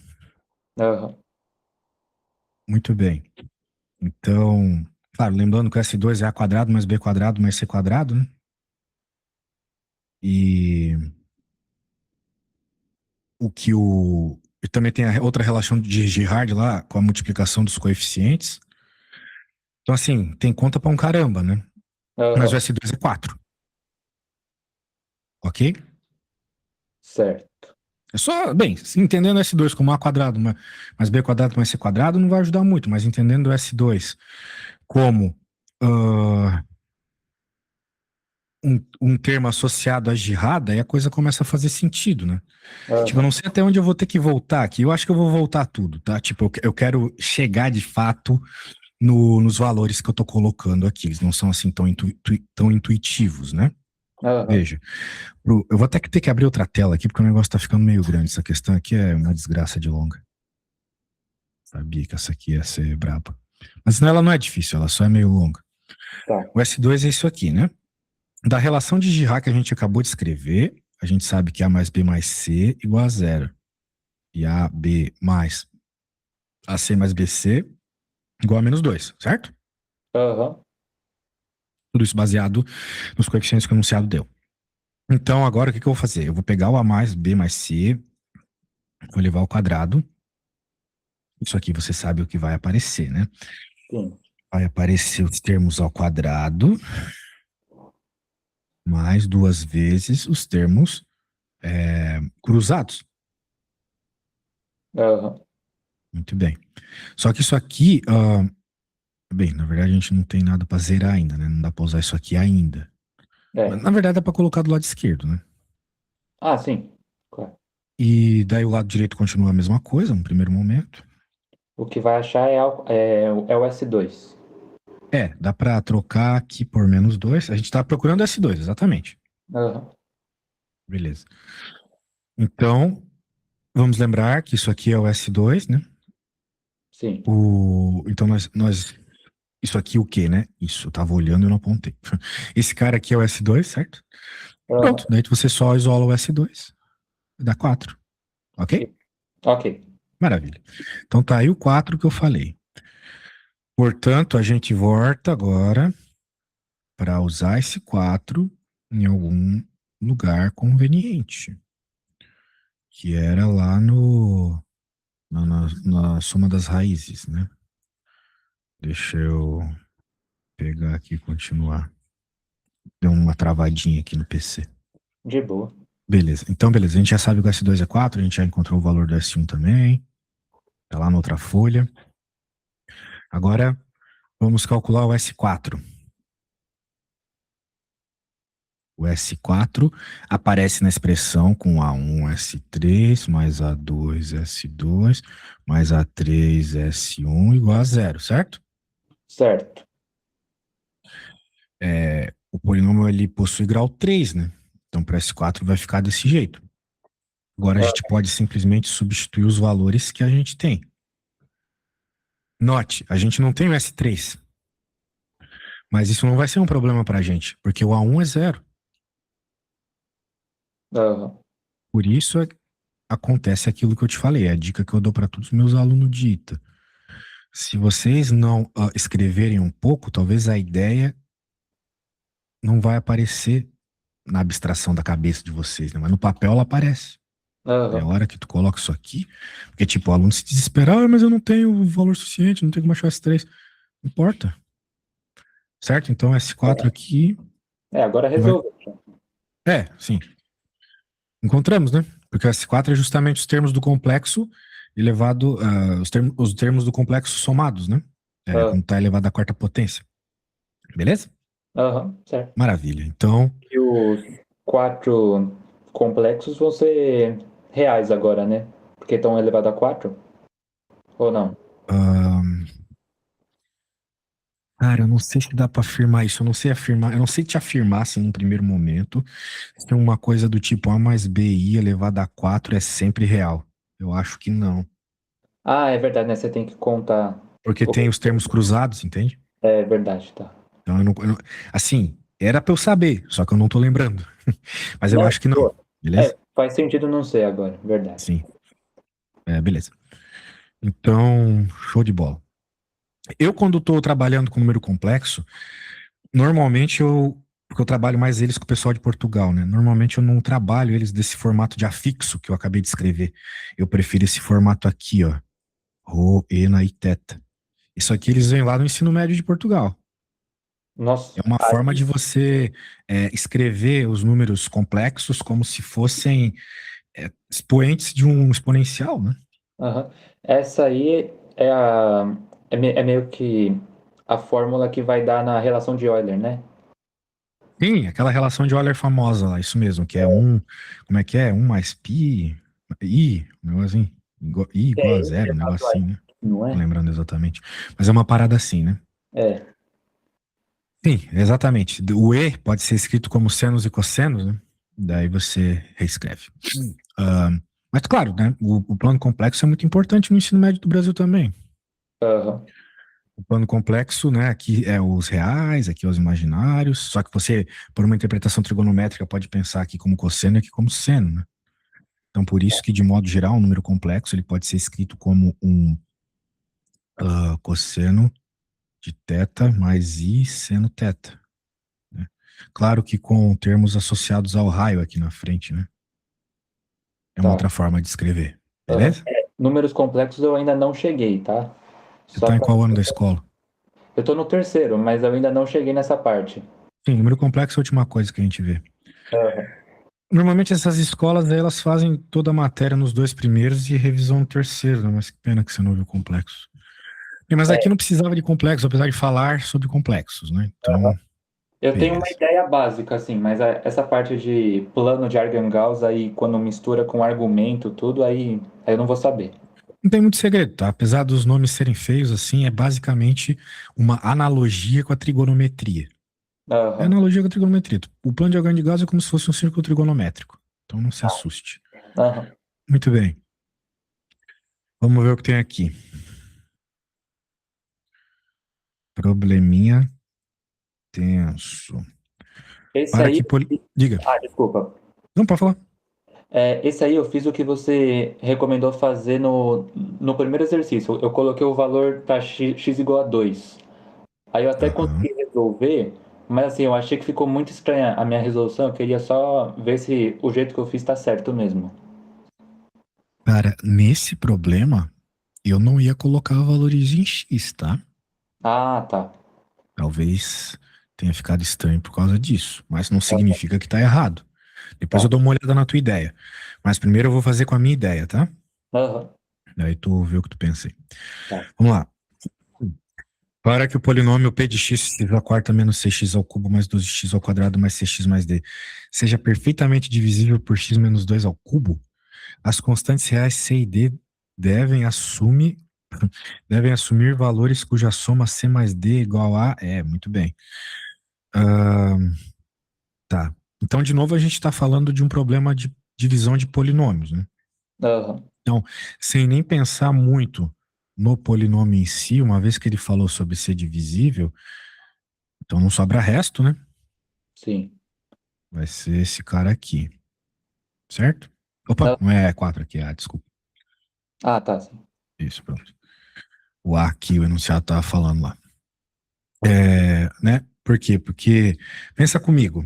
S2: Aham.
S1: Muito bem. Então, claro, lembrando que o S2 é A quadrado mais B quadrado mais C quadrado, né? E o que o. E também tem a outra relação de Girard lá, com a multiplicação dos coeficientes. Então, assim, tem conta pra um caramba, né? Mas o
S2: Aham.
S1: S2 é 4, ok?
S2: Certo.
S1: É só, bem, se entendendo o S2 como A quadrado mais B quadrado mais C quadrado, não vai ajudar muito, mas entendendo o S2 como ah, um termo associado à jihad, aí a coisa começa a fazer sentido, né? Tipo, eu
S2: Aham.
S1: não sei até onde eu vou ter que voltar aqui. Eu acho que eu vou voltar tudo, tá? Tipo, eu quero chegar de fato nos valores que eu tô colocando aqui. Eles não são assim tão intuitivos, né?
S2: Aham.
S1: Veja, eu vou até ter que abrir outra tela aqui, porque o negócio tá ficando meio grande. Essa questão aqui é uma desgraça de longa. Sabia que essa aqui ia ser braba. Mas não, ela não é difícil, ela só é meio longa.
S2: Tá.
S1: O S2 é isso aqui, né? Da relação de Girard que a gente acabou de escrever, a gente sabe que A mais B mais C igual a zero. E AB mais AC mais BC igual a menos 2, certo?
S2: Aham.
S1: Tudo isso baseado nos coeficientes que o enunciado deu. Então, agora o que eu vou fazer? Eu vou pegar o A mais B mais C, vou levar ao quadrado. Isso aqui você sabe o que vai aparecer, né?
S2: Sim.
S1: Vai aparecer os termos ao quadrado, mais duas vezes os termos cruzados.
S2: Aham.
S1: Muito bem. Só que isso aqui, bem, na verdade a gente não tem nada para zerar ainda, né? Não dá para usar isso aqui ainda. Mas,
S2: É.
S1: na verdade dá para colocar do lado esquerdo, né?
S2: Ah, sim. Claro.
S1: E daí o lado direito continua a mesma coisa no primeiro momento.
S2: O que vai achar é o S2.
S1: Dá para trocar aqui por menos 2. A gente está procurando S2, exatamente.
S2: Aham.
S1: Beleza. Então, vamos lembrar que isso aqui é o S2, né?
S2: Sim.
S1: Então, isso aqui o quê, né? Isso, eu tava olhando e eu não apontei. Esse cara aqui é o S2, certo?
S2: Aham.
S1: Pronto, daí você só isola o S2, dá 4, ok?
S2: Ok.
S1: Maravilha. Então tá aí o 4 que eu falei. Portanto, a gente volta agora para usar esse 4 em algum lugar conveniente, que era lá no na soma das raízes, né? Deixa eu pegar aqui e continuar. Deu uma travadinha aqui no PC.
S2: De boa.
S1: Beleza. Então, beleza. A gente já sabe que o S2 é 4, a gente já encontrou o valor do S1 também. Tá lá na outra folha. Agora, vamos calcular o S4. O S4 aparece na expressão com A1, S3, mais A2, S2, mais A3, S1 igual a zero, certo?
S2: Certo.
S1: O polinômio ele possui grau 3, né? Então, para S4 vai ficar desse jeito. Agora a gente pode simplesmente substituir os valores que a gente tem. Note, a gente não tem o S3, mas isso não vai ser um problema para a gente, porque o A1 é zero.
S2: Aham.
S1: Por isso acontece aquilo que eu te falei, é a dica que eu dou para todos os meus alunos de ITA. Se vocês não escreverem um pouco, talvez a ideia não vai aparecer na abstração da cabeça de vocês, né? Mas no papel ela aparece. É a
S2: Aham.
S1: hora que tu coloca isso aqui, porque tipo, o aluno se desespera, mas eu não tenho valor suficiente, não tenho como achar S3. Não importa, certo? Então S4 aqui
S2: Agora
S1: vai...
S2: resolveu.
S1: Sim. Encontramos, né? Porque o S4 é justamente os termos do complexo elevado, os termos do complexo somados, né?
S2: Aham.
S1: Quando está elevado à quarta potência. Beleza?
S2: Aham, certo.
S1: Maravilha. Então,
S2: E os quatro complexos vão ser reais agora, né? Porque estão elevados a 4 ou não?
S1: ahn, cara, eu não sei se dá para afirmar isso. Eu não sei afirmar, eu não sei te afirmar assim num primeiro momento se uma coisa do tipo A mais BI elevado a 4 é sempre real. Eu acho que não.
S2: Ah, é verdade, né? Você tem que contar.
S1: Porque tem os termos cruzados, entende?
S2: É verdade, tá.
S1: Então assim, era para eu saber, só que eu não tô lembrando. Mas eu
S2: Não,
S1: acho que não.
S2: pô.
S1: Beleza?
S2: Faz sentido não ser agora, verdade.
S1: Sim. Beleza. Então, show de bola. Eu, quando estou trabalhando com número complexo, normalmente porque eu trabalho mais eles com o pessoal de Portugal, né? Normalmente eu não trabalho eles desse formato de afixo que eu acabei de escrever. Eu prefiro esse formato aqui, ó. Rho, Ena e Teta. Isso aqui eles vêm lá no ensino médio de Portugal.
S2: Nossa,
S1: É uma forma de você escrever os números complexos como se fossem expoentes de um exponencial, né?
S2: aham. Essa aí é meio que a fórmula que vai dar na relação de Euler, né?
S1: Sim, aquela relação de Euler famosa lá, isso mesmo, que é um, como é que é? Um mais pi, i, um negócio assim, i igual a
S2: É
S1: zero, um negócio
S2: elevado a
S1: assim,
S2: i,
S1: né?
S2: não
S1: Não
S2: é?
S1: lembrando exatamente. Mas é uma parada assim, né?
S2: É,
S1: Sim, exatamente. O e pode ser escrito como senos e cossenos, né? Daí você reescreve. Ah, mas claro, né? O plano complexo é muito importante no ensino médio do Brasil também.
S2: aham,
S1: O plano complexo, né? Aqui é os reais, aqui é os imaginários. Só que você, por uma interpretação trigonométrica, pode pensar aqui como cosseno e aqui como seno, né? Então, por isso que, de modo geral, um número complexo ele pode ser escrito como um cosseno de θ mais i seno θ, né? Claro que com termos associados ao raio aqui na frente, né? É uma
S2: tá.
S1: outra forma de escrever,
S2: Aham.
S1: beleza?
S2: Números complexos eu ainda não cheguei, tá?
S1: Você
S2: Só
S1: está em
S2: pra...
S1: qual ano da escola?
S2: Eu tô no terceiro, mas eu ainda não cheguei nessa parte.
S1: Sim, número complexo é a última coisa que a gente vê.
S2: Aham.
S1: Normalmente essas escolas, elas fazem toda a matéria nos dois primeiros e revisão no terceiro, né? Mas que pena que você não viu complexo. Mas aqui
S2: É,
S1: não precisava de complexo, apesar de falar sobre complexos, né? Então,
S2: eu tenho uma
S1: beleza.
S2: ideia básica, assim, mas essa parte de plano de Argand-Gauss aí, quando mistura com argumento, tudo, aí eu não vou saber.
S1: Não tem muito segredo, tá? Apesar dos nomes serem feios, assim, é basicamente uma analogia com a trigonometria. É
S2: Aham,
S1: analogia com a trigonometria. O plano de Argand-Gauss é como se fosse um círculo trigonométrico. Então não se assuste.
S2: aham.
S1: Muito bem. Vamos ver o que tem aqui. Probleminha tenso.
S2: Esse
S1: Para
S2: aí,
S1: que Diga.
S2: desculpa.
S1: Não, pode falar.
S2: Esse aí eu fiz o que você recomendou fazer no primeiro exercício. Eu coloquei o valor para x igual a 2. Aí eu até
S1: Aham.
S2: consegui resolver, mas assim, eu achei que ficou muito estranha a minha resolução. Eu queria só ver se o jeito que eu fiz está certo mesmo.
S1: Cara, nesse problema, eu não ia colocar valores em X, tá?
S2: Ah, tá.
S1: Talvez tenha ficado estranho por causa disso, mas não significa que tá errado. Depois eu
S2: Tá.
S1: dou uma olhada na tua ideia. Mas primeiro eu vou fazer com a minha ideia, tá?
S2: Aham,
S1: Daí tu vê o que tu pensa aí.
S2: tá.
S1: Vamos lá. Para que o polinômio p de x igual a quarta menos 6x ao cubo mais 12x ao quadrado mais 6x mais d seja perfeitamente divisível por x menos 2 ao cubo, as constantes reais c e d devem assumir, devem assumir valores cuja soma c mais d é igual a... muito bem. Tá. Então, de novo, a gente está falando de um problema de divisão de polinômios, né?
S2: Aham.
S1: Então, sem nem pensar muito no polinômio em si, uma vez que ele falou sobre ser divisível, então não sobra resto, né?
S2: Sim.
S1: Vai ser esse cara aqui, certo? Opa,
S2: Ah,
S1: não é 4 aqui, desculpa.
S2: ah, tá, sim.
S1: Isso, pronto. O A aqui, o enunciado tava falando lá. Né? Por quê? Porque, pensa comigo,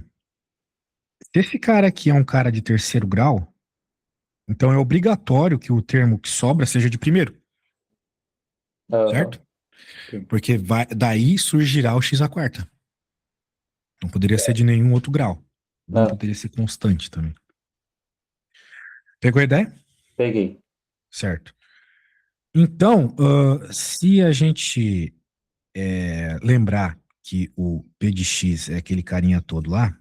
S1: se esse cara aqui é um cara de terceiro grau, então é obrigatório que o termo que sobra seja de primeiro,
S2: Aham.
S1: certo?
S2: Sim.
S1: Porque daí surgirá o x à quarta. Não poderia ser de nenhum outro grau. Não
S2: Ah,
S1: poderia ser constante também. Pegou a ideia?
S2: peguei.
S1: Certo. Então, se a gente lembrar que o P de X é aquele carinha todo lá,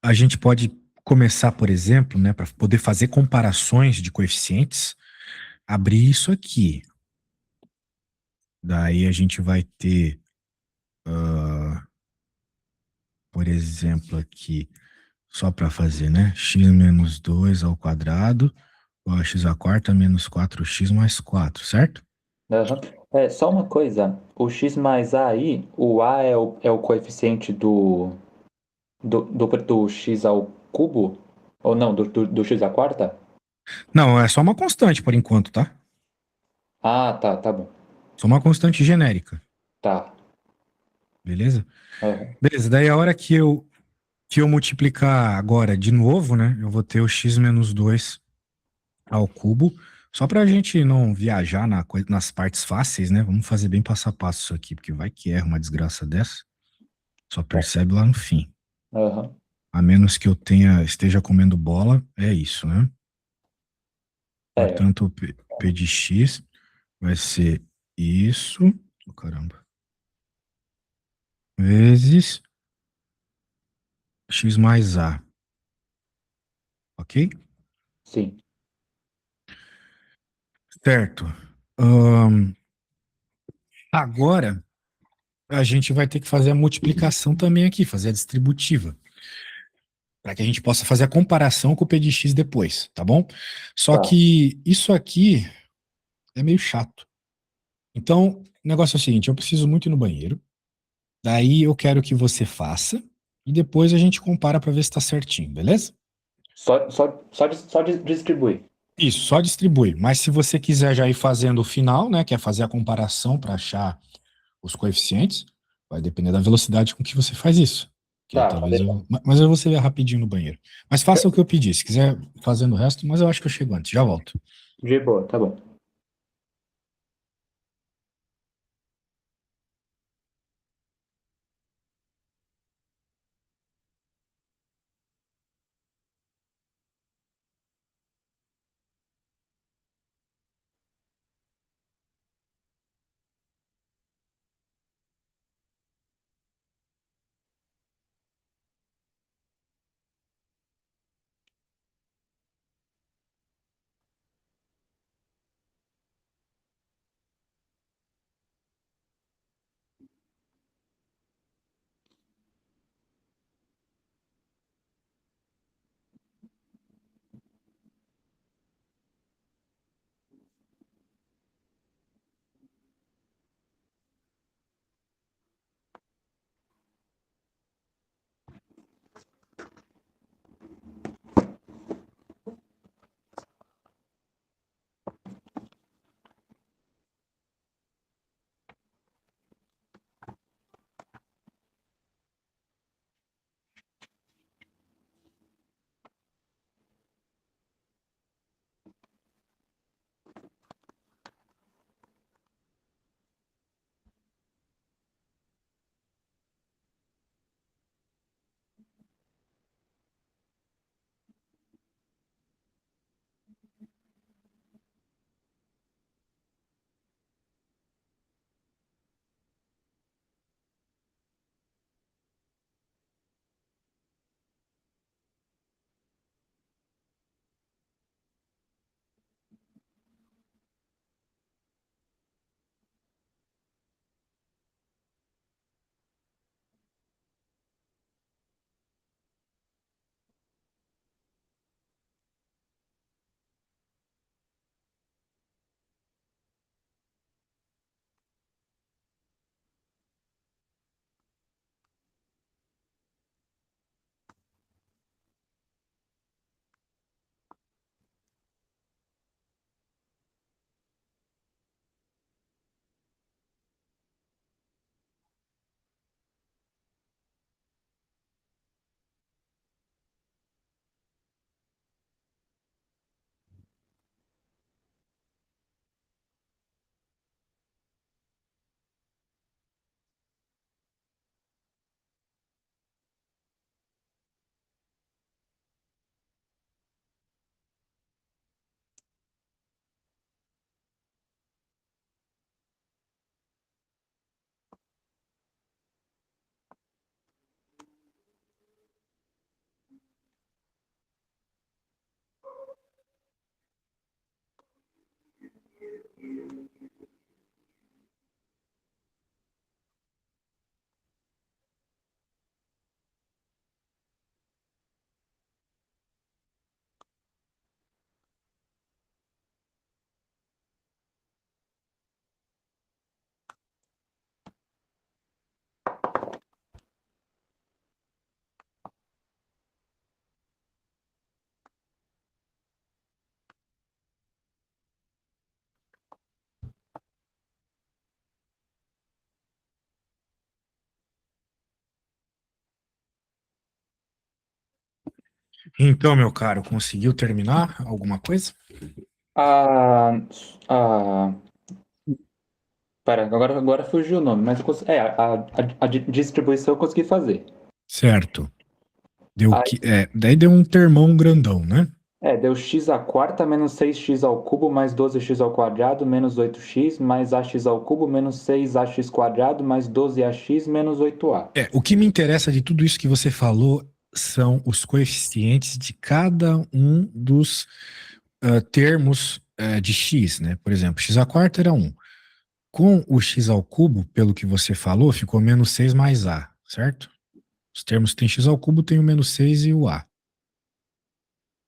S1: a gente pode começar, por exemplo, né, para poder fazer comparações de coeficientes, abrir isso aqui. Daí a gente vai ter, por exemplo, aqui, só para fazer, né? X menos 2 ao quadrado, ou x à quarta menos 4x mais 4, certo?
S2: Aham. É, só uma coisa. O x mais a aí, o a é o coeficiente do x ao cubo? Ou não, do x à quarta?
S1: Não, é só uma constante por enquanto, tá?
S2: Ah, tá, tá bom.
S1: Só uma constante genérica,
S2: Tá.
S1: beleza?
S2: Aham.
S1: Beleza, daí a hora que eu multiplicar agora de novo, né? Eu vou ter o x menos 2 ao cubo. Só para a gente não viajar nas partes fáceis, né? Vamos fazer bem passo a passo isso aqui, porque vai que erra uma desgraça dessa. Só
S2: Tá.
S1: percebe lá no fim.
S2: Aham.
S1: A menos que eu esteja comendo bola, é isso, né?
S2: É,
S1: Portanto, o P de X vai ser isso, oh, caramba, vezes X mais A, ok?
S2: sim.
S1: Certo. Ahn, agora, a gente vai ter que fazer a multiplicação também aqui, fazer a distributiva, para que a gente possa fazer a comparação com o P de X depois, tá bom? Só
S2: Tá.
S1: que isso aqui é meio chato. Então, o negócio é o seguinte, eu preciso muito ir no banheiro, daí eu quero que você faça, e depois a gente compara para ver se está certinho, beleza?
S2: Só distribui.
S1: Isso, só distribui. Mas se você quiser já ir fazendo o final, né, que é fazer a comparação para achar os coeficientes, vai depender da velocidade com que você faz isso. Que aí
S2: Tá,
S1: talvez mas eu vou ser rapidinho no banheiro. Mas faça o que eu pedi, se quiser fazendo o resto, mas eu acho que eu chego antes, já volto.
S2: de boa, tá bom.
S1: Então, meu caro, conseguiu terminar alguma coisa?
S2: A, a, pera, agora fugiu o nome, mas a distribuição eu consegui fazer.
S1: Certo. Deu
S2: Aí,
S1: que, daí deu um termão grandão, né?
S2: deu x à quarta menos 6x ao cubo mais 12x ao quadrado menos 8x mais ax ao cubo menos 6ax quadrado mais 12ax menos 8a.
S1: O que me interessa de tudo isso que você falou são os coeficientes de cada um dos termos de x, né? Por exemplo, x à quarta era 1. Com o x ao cubo, pelo que você falou, ficou menos 6 mais a, certo? Os termos que tem x ao cubo tem o menos 6 e o a.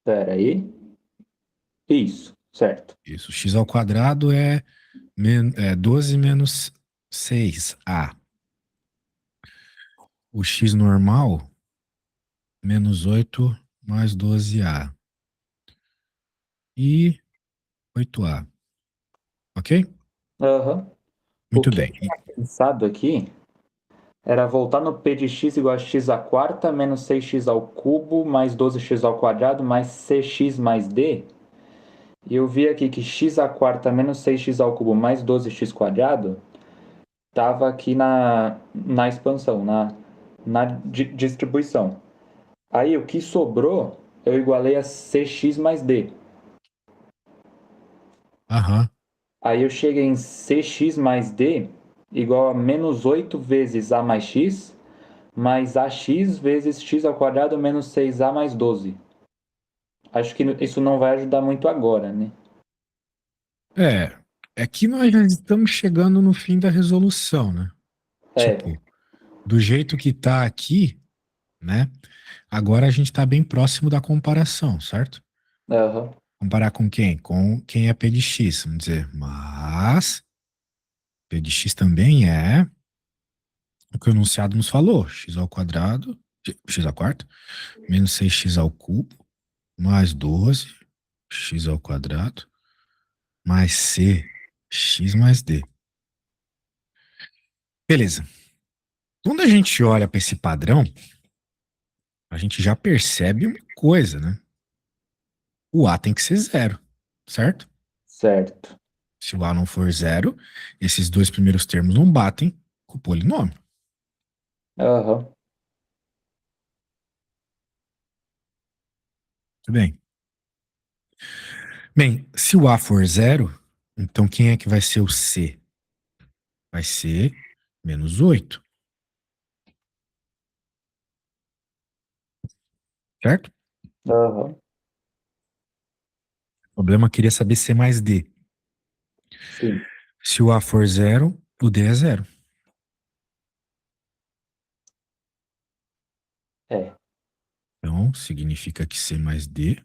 S2: Pera aí. Isso, certo.
S1: Isso, x ao quadrado é 12 menos 6a. O x normal, menos 8 mais 12a. E 8a, ok?
S2: Aham. O
S1: Muito
S2: que eu
S1: bem.
S2: tinha pensado aqui era voltar no p de x igual a x à quarta menos 6x ao cubo mais 12x ao quadrado mais cx mais d. E eu vi aqui que x à quarta menos 6x ao cubo mais 12x quadrado estava aqui na expansão, na distribuição. Aí o que sobrou eu igualei a cx mais d.
S1: Aham.
S2: Aí eu cheguei em cx mais d igual a menos 8 vezes a mais x mais ax vezes x ao quadrado menos 6a mais 12. Acho que isso não vai ajudar muito agora, né?
S1: É, é que nós já estamos chegando no fim da resolução, né?
S2: É,
S1: Tipo, do jeito que tá aqui, né? Agora a gente está bem próximo da comparação, certo?
S2: aham,
S1: Comparar com quem? Com quem é P de X, vamos dizer. Mas P de X também é o que o enunciado nos falou. X ao quadrado, x à quarta, menos 6x ao cubo, mais 12, x ao quadrado, mais c, x mais d. Beleza. Quando a gente olha para esse padrão, a gente já percebe uma coisa, né? O a tem que ser zero, certo?
S2: certo.
S1: Se o a não for zero, esses dois primeiros termos não batem com o polinômio.
S2: Aham,
S1: Tudo bem. Bem, se o a for zero, então quem é que vai ser o c? Vai ser menos 8, certo?
S2: aham,
S1: O problema queria saber c mais d.
S2: sim,
S1: Se o a for zero, o d é zero.
S2: é.
S1: Então, significa que c mais d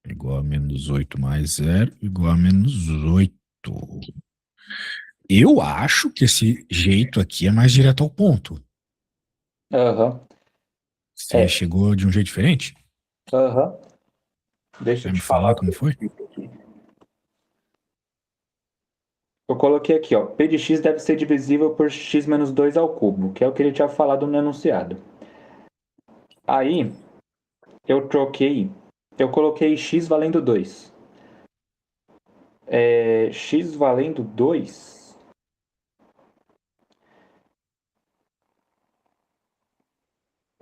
S1: é igual a menos 8 mais zero, igual a menos 8. Eu acho que esse jeito aqui é mais direto ao ponto.
S2: Aham,
S1: Você
S2: é.
S1: chegou de um jeito diferente?
S2: Aham. Deixa
S1: Vai
S2: eu
S1: me
S2: te falar
S1: falar
S2: o que
S1: como
S2: eu
S1: foi?
S2: fiz aqui. Eu coloquei aqui, ó. P de x deve ser divisível por x menos 2 ao cubo, que é o que ele tinha falado no enunciado. Aí, eu troquei, eu coloquei x valendo 2. X valendo 2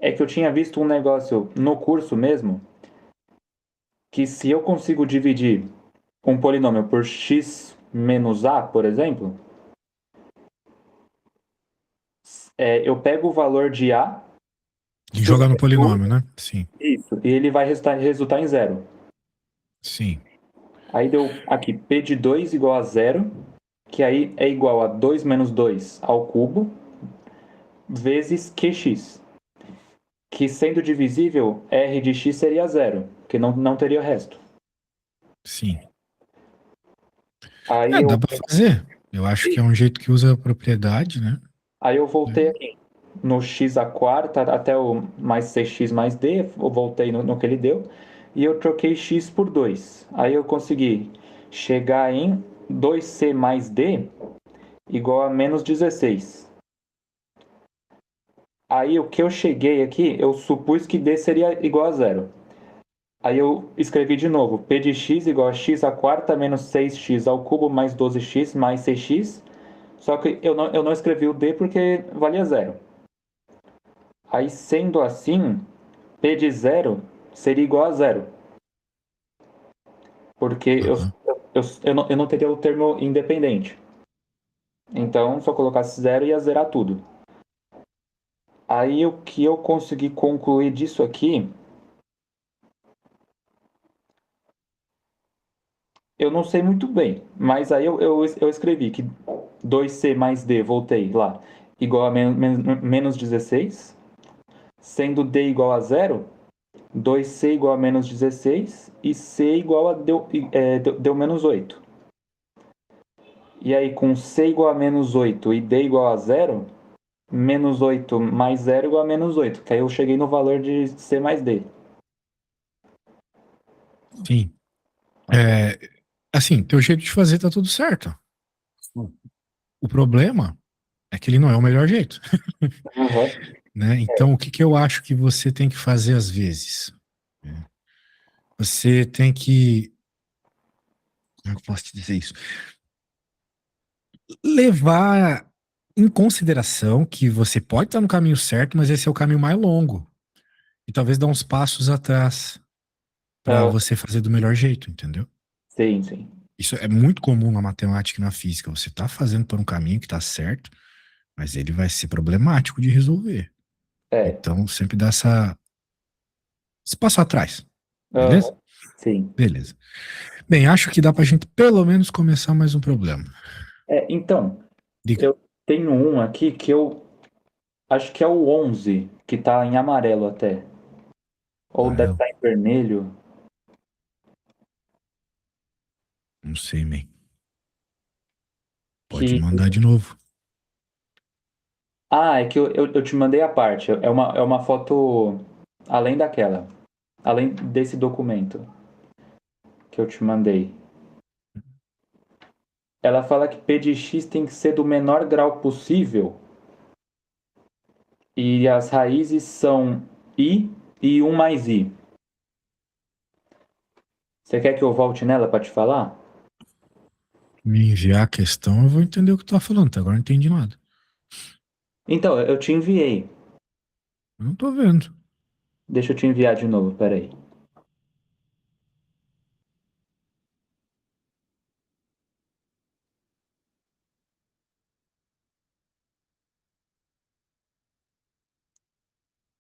S2: é que eu tinha visto um negócio no curso mesmo, que se eu consigo dividir um polinômio por x menos a, por exemplo, eu pego o valor de a,
S1: De jogar no
S2: substituo
S1: polinômio, né? Sim,
S2: isso, e ele vai resultar em zero.
S1: sim,
S2: Aí deu aqui p de 2 igual a zero, que aí é igual a 2 menos 2 ao cubo, vezes qx, que sendo divisível, r de x seria zero, porque não teria o resto.
S1: sim.
S2: Aí
S1: Dá
S2: eu,
S1: pra fazer. Eu acho que é um jeito que usa a propriedade, né?
S2: aí eu voltei aqui no x à quarta até o mais 6x mais d, eu voltei no que ele deu, e eu troquei x por 2. Aí eu consegui chegar em 2c mais d igual a menos 16. Aí o que eu cheguei aqui, eu supus que D seria igual a zero. Aí eu escrevi de novo, P de x igual a x à quarta menos 6x ao cubo mais 12x mais 6x. Só que eu não escrevi o D porque valia zero. Aí sendo assim, P de zero seria igual a zero. Porque
S1: Aham.
S2: eu não teria o termo independente. Então, se eu colocasse zero, ia zerar tudo. Aí o que eu consegui concluir disso aqui, eu não sei muito bem, mas aí eu escrevi que 2c mais d, voltei lá, igual a menos 16, sendo d igual a zero, 2c igual a menos 16 e c igual a deu menos 8. E aí com c igual a menos 8 e d igual a zero, menos 8 mais zero igual a menos 8, que aí eu cheguei no valor de c mais d.
S1: Sim. É, assim, teu jeito de fazer tá tudo certo. O problema é que ele não é o melhor jeito,
S2: Uhum.
S1: né? Então, o que que eu acho que você tem que fazer às vezes? Né? Você tem que, como eu posso te dizer isso? Levar em consideração que você pode estar no caminho certo, mas esse é o caminho mais longo. E talvez dar uns passos atrás para
S2: Ah,
S1: você fazer do melhor jeito, entendeu?
S2: sim, sim.
S1: Isso é muito comum na matemática e na física. Você está fazendo por um caminho que está certo, mas ele vai ser problemático de resolver.
S2: É.
S1: Então, sempre dá esse passo atrás. Beleza?
S2: Aham. Sim.
S1: Beleza. Bem, acho que dá pra gente pelo menos começar mais um problema.
S2: Então,
S1: Diga.
S2: eu tenho um aqui que eu acho que é o 11 que tá em amarelo até. Ou deve
S1: Amarelo?
S2: estar em vermelho.
S1: Não sei, man. Pode
S2: Que...
S1: mandar de novo.
S2: Ah, é que eu te mandei a parte. É uma foto além daquela. Além desse documento que eu te mandei. Ela fala que P de x tem que ser do menor grau possível. E as raízes são i e 1 mais i. Você quer que eu volte nela para te falar?
S1: Me enviar a questão, eu vou entender o que tu tá falando. Até agora eu não entendi nada.
S2: Então, eu te enviei.
S1: Eu não tô vendo.
S2: Deixa eu te enviar de novo, peraí.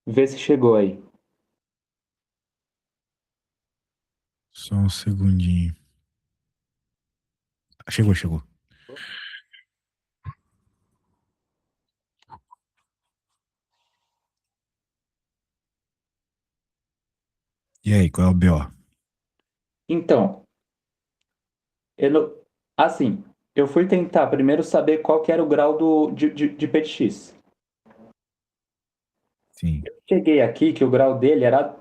S2: Vê se chegou aí.
S1: Só um segundinho. Chegou, chegou. E aí, qual é o BO?
S2: Então, eu não- assim, eu fui tentar primeiro saber qual que era o grau de PX.
S1: Sim.
S2: Cheguei aqui que o grau dele era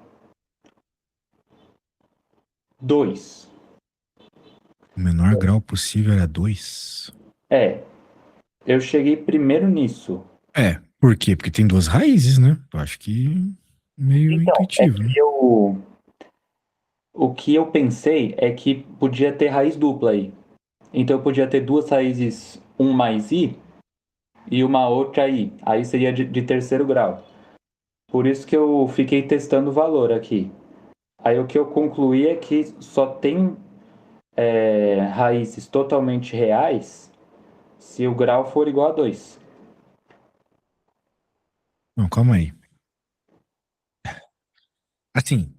S2: 2.
S1: O menor grau possível era 2.
S2: É, eu cheguei primeiro nisso.
S1: É, por quê? Porque tem duas raízes, né? Eu acho que meio
S2: Então, é
S1: intuitivo, né?
S2: que o que eu pensei é que podia ter raiz dupla aí. Então eu podia ter duas raízes, um mais i e uma outra i. Aí seria de terceiro grau. Por isso que eu fiquei testando o valor aqui. Aí o que eu concluí é que só tem raízes totalmente reais se o grau for igual a 2.
S1: Não, calma aí. Assim,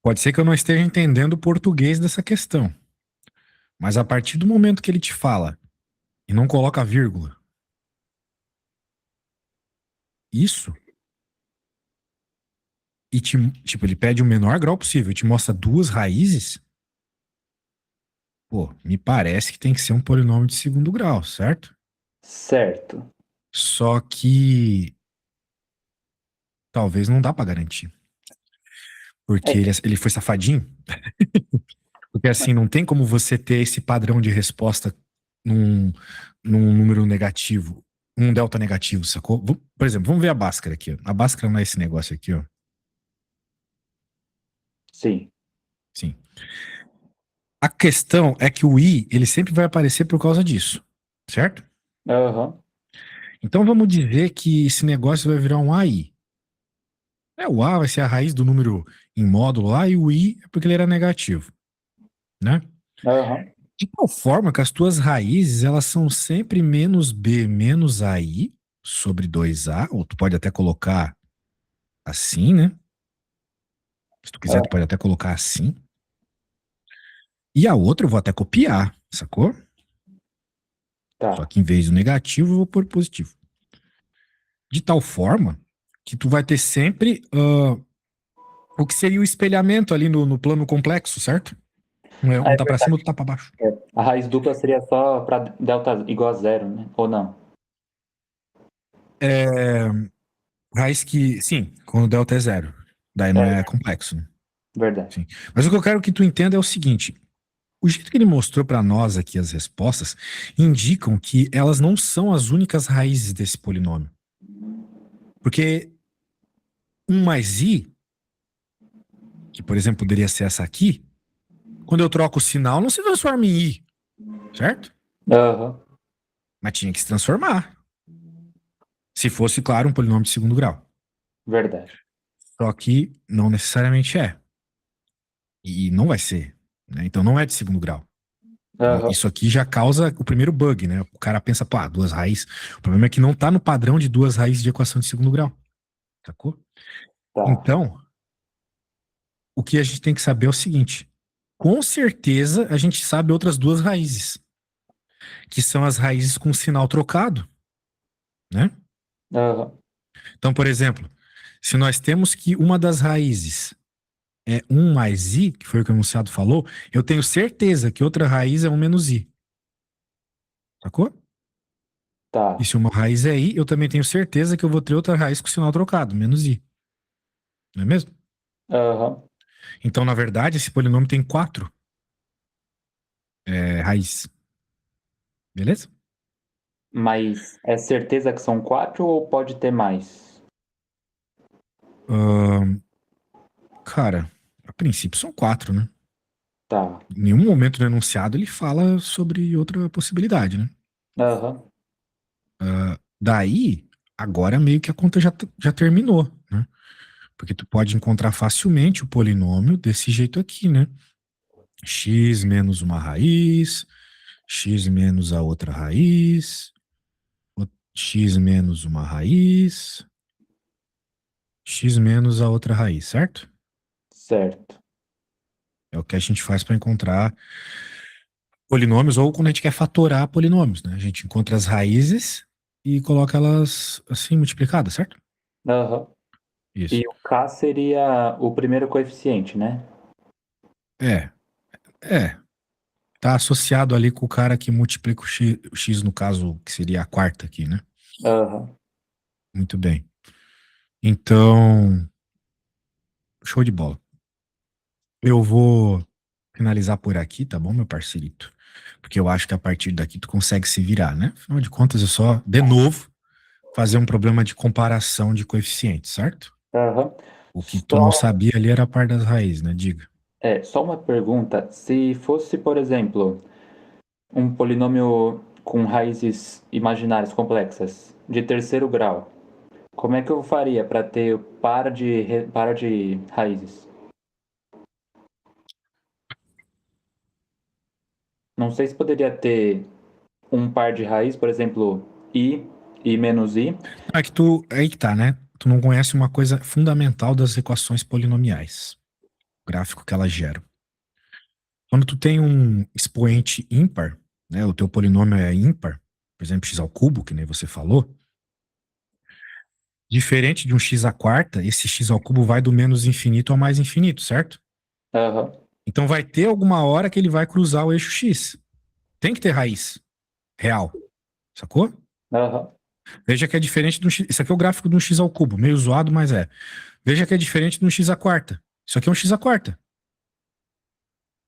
S1: pode ser que eu não esteja entendendo o português dessa questão, mas a partir do momento que ele te fala e não coloca vírgula, isso, e tipo, ele pede o menor grau possível e te mostra duas raízes, pô, me parece que tem que ser um polinômio de segundo grau, certo?
S2: Certo.
S1: Só que talvez não dá pra garantir,
S2: É
S1: porque
S2: que,
S1: ele foi safadinho, porque assim, não tem como você ter esse padrão de resposta num, num número negativo. um delta negativo, sacou? Por exemplo, vamos ver a Bhaskara aqui. Ó. A Bhaskara não é esse negócio aqui, ó.
S2: Sim.
S1: Sim. A questão é que o I, ele sempre vai aparecer por causa disso, certo?
S2: Aham.
S1: Então vamos dizer que esse negócio vai virar um AI. O A vai ser a raiz do número em módulo lá e o I é porque ele era negativo, né?
S2: Aham.
S1: De qual forma que as tuas raízes, elas são sempre menos B menos AI sobre 2A, ou tu pode até colocar assim, né? Se tu quiser, tu
S2: Ah,
S1: pode até colocar assim. E a outra eu vou até copiar, sacou? Só
S2: tá.
S1: que em vez do negativo, eu vou pôr positivo. De tal forma que tu vai ter sempre o que seria o espelhamento ali no plano complexo, certo?
S2: Ah,
S1: Um
S2: é
S1: tá pra cima,
S2: verdade.
S1: outro tá pra baixo.
S2: É. A raiz dupla seria só para delta igual a zero, né? Ou não?
S1: É, raiz que, sim, quando o delta é zero. Daí não
S2: É,
S1: é complexo, né?
S2: verdade.
S1: Sim. Mas o que eu quero que tu entenda é o seguinte: o jeito que ele mostrou pra nós aqui as respostas indicam que elas não são as únicas raízes desse polinômio. Porque um mais i, que por exemplo poderia ser essa aqui, quando eu troco o sinal, não se transforma em i, certo?
S2: Aham.
S1: Mas tinha que se transformar. Se fosse, claro, um polinômio de segundo grau.
S2: Verdade.
S1: Só que não necessariamente é. E não vai ser. Né? Então não é de segundo grau. Então,
S2: Aham.
S1: isso aqui já causa o primeiro bug, né? O cara pensa, pô, duas raízes. O problema é que não tá no padrão de duas raízes de equação de segundo grau. Sacou?
S2: Tá.
S1: Então, o que a gente tem que saber é o seguinte: com certeza a gente sabe outras duas raízes, que são as raízes com sinal trocado, né?
S2: Aham.
S1: Então, por exemplo, se nós temos que uma das raízes é um mais i, que foi o que o enunciado falou, eu tenho certeza que outra raiz é um menos i. Sacou? E
S2: Tá.
S1: se uma raiz é i, eu também tenho certeza que eu vou ter outra raiz com sinal trocado, menos i. Não é mesmo?
S2: Aham.
S1: Então, na verdade, esse polinômio tem quatro raízes. Beleza?
S2: Mas é certeza que são quatro ou pode ter mais?
S1: Ahn, cara, a princípio são quatro, né?
S2: Tá.
S1: Em nenhum momento no enunciado ele fala sobre outra possibilidade, né?
S2: Aham.
S1: Daí, agora meio que a conta já terminou, né? Porque tu pode encontrar facilmente o polinômio desse jeito aqui, né? X menos uma raiz, x menos a outra raiz, x menos uma raiz, x menos a outra raiz, certo?
S2: Certo.
S1: É o que a gente faz para encontrar polinômios ou quando a gente quer fatorar polinômios, né? A gente encontra as raízes e coloca elas assim multiplicadas, certo?
S2: Aham.
S1: Isso.
S2: E o K seria o primeiro coeficiente, né?
S1: É, é. Tá associado ali com o cara que multiplica o x no caso, que seria a quarta aqui, né?
S2: Aham.
S1: Muito bem. Então, show de bola. Eu vou finalizar por aqui, tá bom, meu parceirito? Porque eu acho que a partir daqui tu consegue se virar, né? Afinal de contas, é só, de novo, fazer um problema de comparação de coeficientes, certo?
S2: Aham.
S1: O que tu não
S2: Só,
S1: sabia ali era a par das raízes, né? Diga.
S2: só uma pergunta. Se fosse, por exemplo, um polinômio com raízes imaginárias complexas de terceiro grau, como é que eu faria para ter par de raízes? Não sei se poderia ter um par de raiz, por exemplo, i menos i.
S1: Não, é que tu, aí que tá, né? Tu não conhece uma coisa fundamental das equações polinomiais, o gráfico que elas geram. Quando tu tem um expoente ímpar, né? O teu polinômio é ímpar, por exemplo, x ao cubo, que nem você falou, diferente de um x à quarta, esse x ao cubo vai do menos infinito ao mais infinito, certo?
S2: Aham.
S1: Então vai ter alguma hora que ele vai cruzar o eixo x. Tem que ter raiz real, sacou?
S2: Aham.
S1: Veja que é diferente do x. Isso aqui é o gráfico de um x ao cubo, meio zoado, mas é. Veja que é diferente de um x à quarta. Isso aqui é um x à quarta.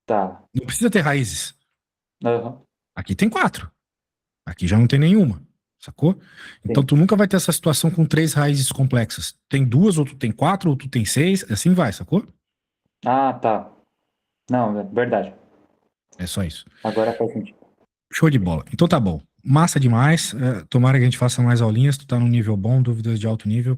S2: Tá.
S1: Não precisa ter raízes.
S2: Aham.
S1: Aqui tem quatro. Aqui já não tem nenhuma. sacou? Então tu nunca vai ter essa situação com 3 raízes complexas. Tem 2, ou tu tem 4, ou tu tem 6, assim vai, sacou?
S2: Ah, tá. Não, é verdade.
S1: É só isso.
S2: Agora faz sentido.
S1: Show de bola. Então tá bom. Massa demais. Tomara que a gente faça mais aulinhas. Tu tá num nível bom, dúvidas de alto nível.